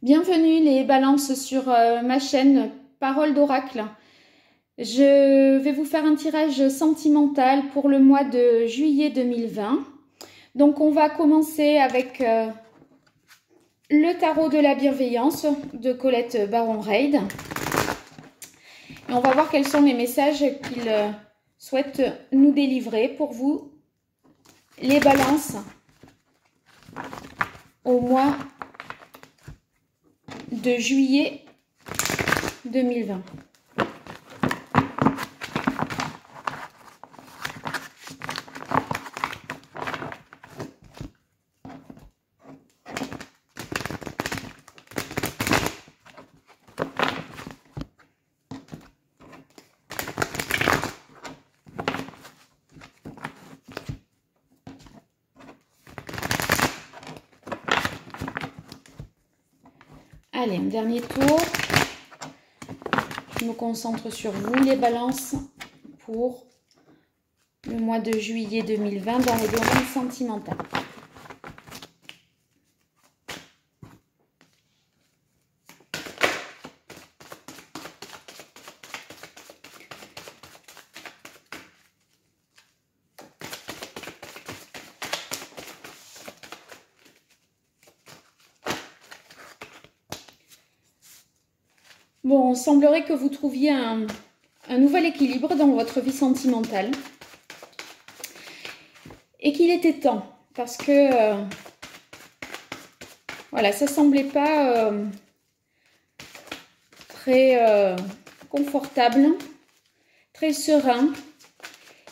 Bienvenue les balances sur ma chaîne Parole d'Oracle. Je vais vous faire un tirage sentimental pour le mois de juillet 2020. Donc on va commencer avec le tarot de la bienveillance de Colette Baron-Reid. Et on va voir quels sont les messages qu'il souhaite nous délivrer pour vous, les balances, au mois de juillet 2020. Allez, un dernier tour. Je me concentre sur vous, les balances, pour le mois de juillet 2020 dans le domaine sentimental. Bon, il semblerait que vous trouviez un nouvel équilibre dans votre vie sentimentale et qu'il était temps parce que voilà, ça semblait pas très confortable, très serein.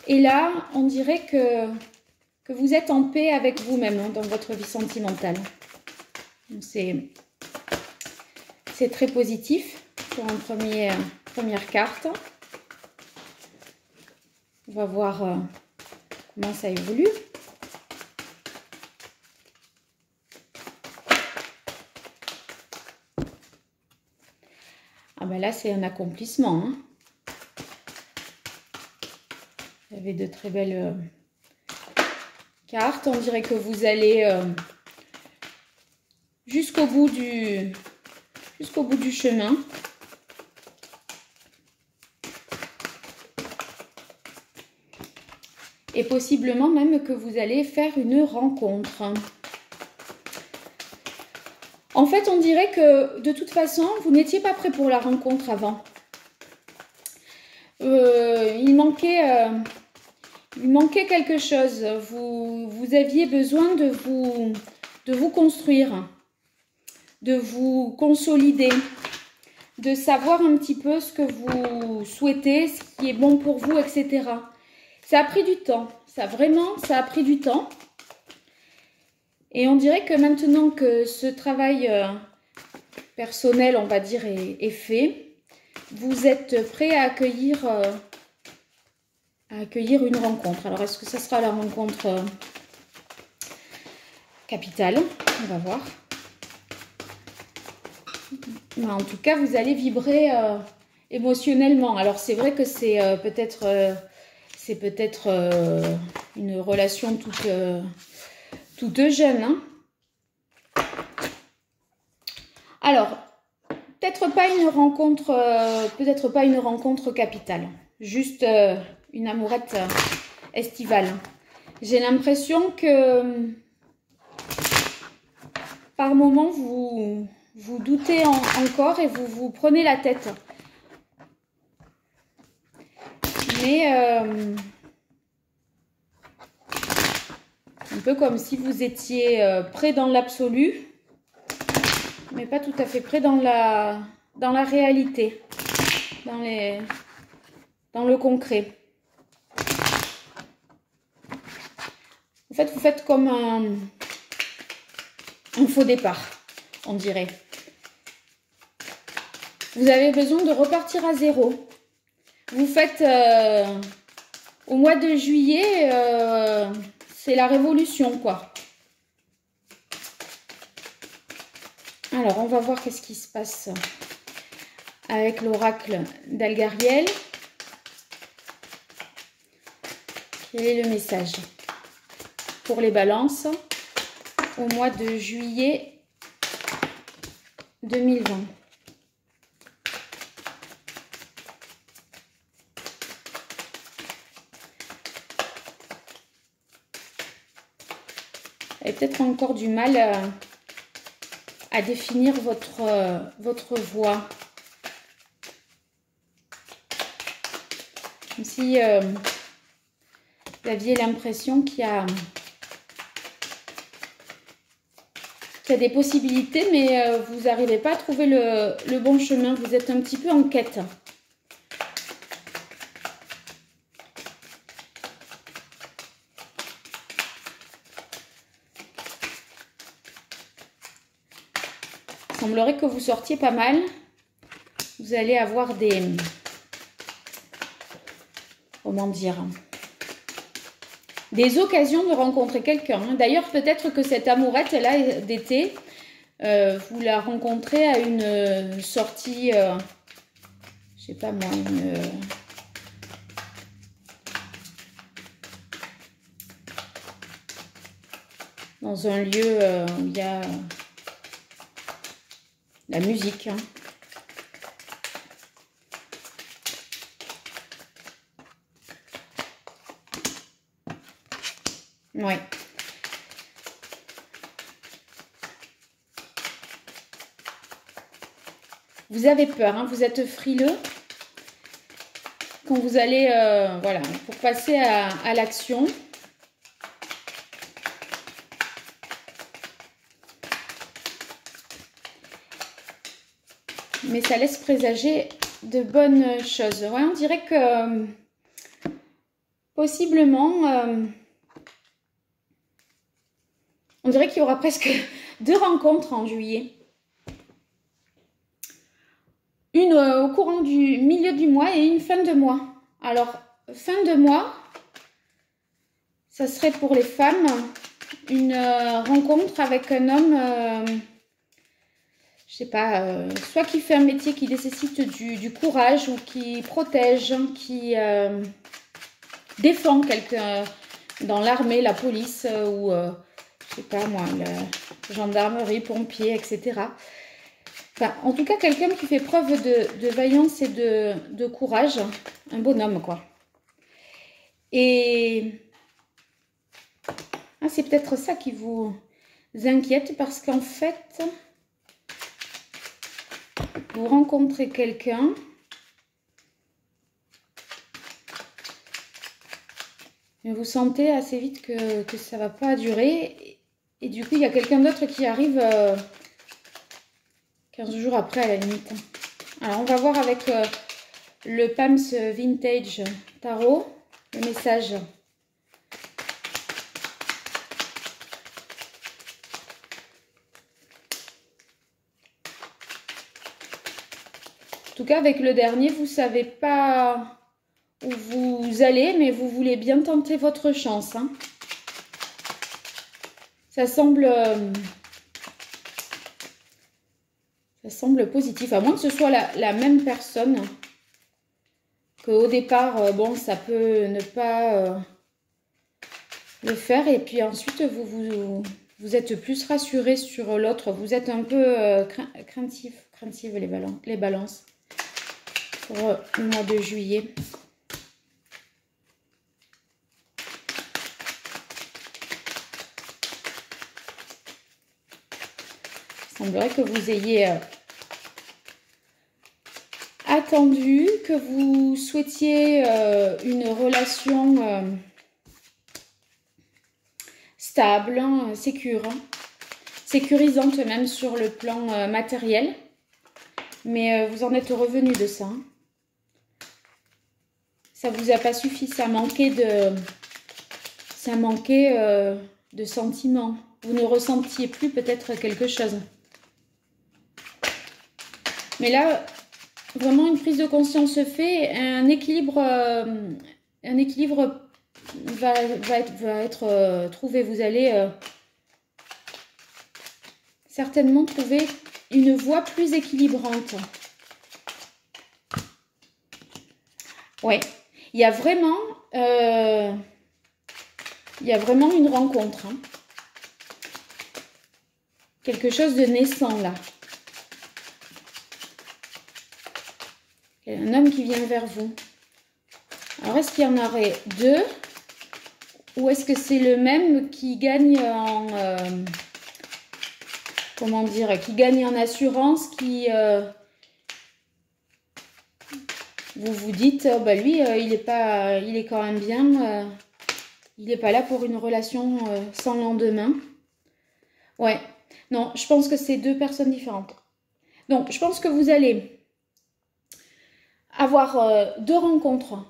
Et là, on dirait que vous êtes en paix avec vous-même dans votre vie sentimentale. C'est très positif. Pour une première carte. On va voir comment ça évolue. Ah ben là, c'est un accomplissement. Hein. Vous avez de très belles cartes. On dirait que vous allez jusqu'au bout du chemin. Et possiblement même que vous allez faire une rencontre. En fait, on dirait que de toute façon, vous n'étiez pas prêt pour la rencontre avant. Il manquait quelque chose. Vous aviez besoin de vous construire, de vous consolider, de savoir un petit peu ce que vous souhaitez, ce qui est bon pour vous, etc. Ça a pris du temps, ça a pris du temps. Et on dirait que maintenant que ce travail personnel, on va dire, est fait, vous êtes prêt à accueillir une rencontre. Alors, est-ce que ça sera la rencontre capitale? On va voir. Mais en tout cas, vous allez vibrer émotionnellement. Alors, c'est vrai que c'est peut-être une relation toute jeune. Hein. Alors, peut-être pas une rencontre capitale. Juste une amourette estivale. J'ai l'impression que par moment, vous doutez encore et vous prenez la tête. Mais un peu comme si vous étiez près dans l'absolu, mais pas tout à fait près dans la réalité, dans le concret. En fait, vous faites comme un faux départ, on dirait. Vous avez besoin de repartir à zéro. Vous faites au mois de juillet, c'est la révolution, quoi. Alors, on va voir qu'est-ce qui se passe avec l'oracle d'Algariel. Quel est le message pour les balances au mois de juillet 2020. Vous avez peut-être encore du mal à définir votre voix. Comme si vous aviez l'impression qu'il y a des possibilités, mais vous n'arrivez pas à trouver le bon chemin. Vous êtes un petit peu en quête. Il semblerait que vous sortiez pas mal. Vous allez avoir des... Comment dire? Des occasions de rencontrer quelqu'un. D'ailleurs, peut-être que cette amourette-là d'été, vous la rencontrez à une sortie, je sais pas moi, dans un lieu où il y a la musique. Hein. Ouais. Vous avez peur, hein, vous êtes frileux. Quand vous allez, voilà, pour passer à l'action. Mais ça laisse présager de bonnes choses. Ouais, on dirait que possiblement... on dirait qu'il y aura presque 2 rencontres en juillet. Une au courant du milieu du mois et une fin de mois. Alors, fin de mois, ça serait pour les femmes une rencontre avec un homme, je sais pas, soit qui fait un métier qui nécessite du courage ou qui protège, qui défend quelqu'un dans l'armée, la police ou... je sais pas moi, la gendarmerie, pompiers, etc. Enfin, en tout cas, quelqu'un qui fait preuve de vaillance et de courage. Un bonhomme, quoi. Et c'est peut-être ça qui vous inquiète parce qu'en fait, vous rencontrez quelqu'un mais vous sentez assez vite que ça ne va pas durer. Et du coup, il y a quelqu'un d'autre qui arrive 15 jours après, à la limite. Alors, on va voir avec le Pams Vintage Tarot, le message. En tout cas, avec le dernier, vous ne savez pas où vous allez, mais vous voulez bien tenter votre chance. Hein. Ça semble positif, à moins que ce soit la même personne. Qu'au départ, bon, ça peut ne pas le faire. Et puis ensuite, vous êtes plus rassuré sur l'autre. Vous êtes un peu craintive les balances pour le mois de juillet. Il semblerait que vous ayez attendu, que vous souhaitiez une relation stable, sécurisante même sur le plan matériel. Mais vous en êtes revenu de ça. Ça vous a pas suffi, ça manquait de sentiments. Vous ne ressentiez plus peut-être quelque chose. Mais là, vraiment une prise de conscience se fait, un équilibre va être trouvé. Vous allez certainement trouver une voie plus équilibrante. Ouais, il y a vraiment une rencontre. Hein. Quelque chose de naissant là. Un homme qui vient vers vous. Alors, est-ce qu'il y en aurait deux? Ou est-ce que c'est le même qui gagne en... comment dire? Qui gagne en assurance, qui... vous vous dites, bah lui, il est quand même bien. Il n'est pas là pour une relation sans lendemain. Ouais. Non, je pense que c'est deux personnes différentes. Donc, je pense que vous allez avoir deux rencontres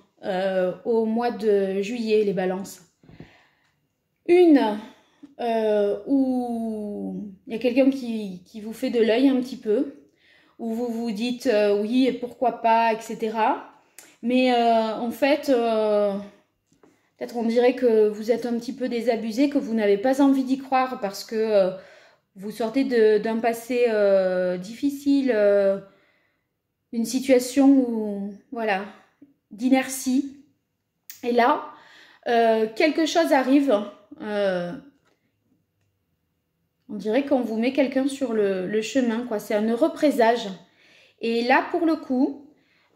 au mois de juillet, les balances. Une où il y a quelqu'un qui vous fait de l'œil un petit peu, où vous vous dites oui, et pourquoi pas, etc. Mais en fait, peut-être on dirait que vous êtes un petit peu désabusé, que vous n'avez pas envie d'y croire parce que vous sortez d'un passé difficile, une situation où, voilà, d'inertie. Et là, quelque chose arrive. On dirait qu'on vous met quelqu'un sur le chemin, quoi. C'est un heureux présage. Et là, pour le coup,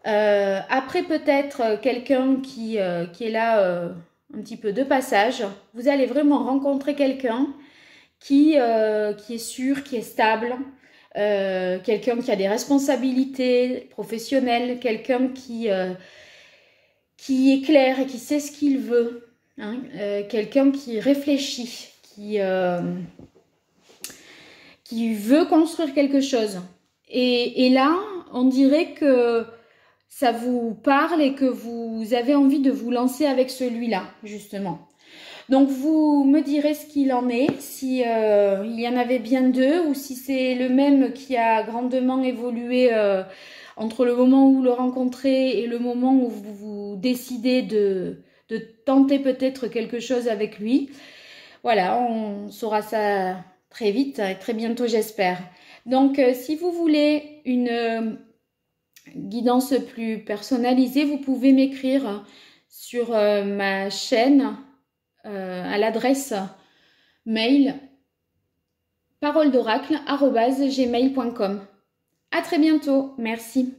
après peut-être quelqu'un qui est là un petit peu de passage, vous allez vraiment rencontrer quelqu'un qui est sûr, qui est stable, quelqu'un qui a des responsabilités professionnelles, quelqu'un qui est clair et qui sait ce qu'il veut, hein, quelqu'un qui réfléchit, qui veut construire quelque chose. Et là, on dirait que ça vous parle et que vous avez envie de vous lancer avec celui-là, justement. Donc, vous me direz ce qu'il en est, si il y en avait bien deux ou si c'est le même qui a grandement évolué entre le moment où vous le rencontrez et le moment où vous décidez de tenter peut-être quelque chose avec lui. Voilà, on saura ça très vite et très bientôt, j'espère. Donc, si vous voulez une guidance plus personnalisée, vous pouvez m'écrire sur ma chaîne à l'adresse mail paroledoracle@gmail.com. À très bientôt. Merci.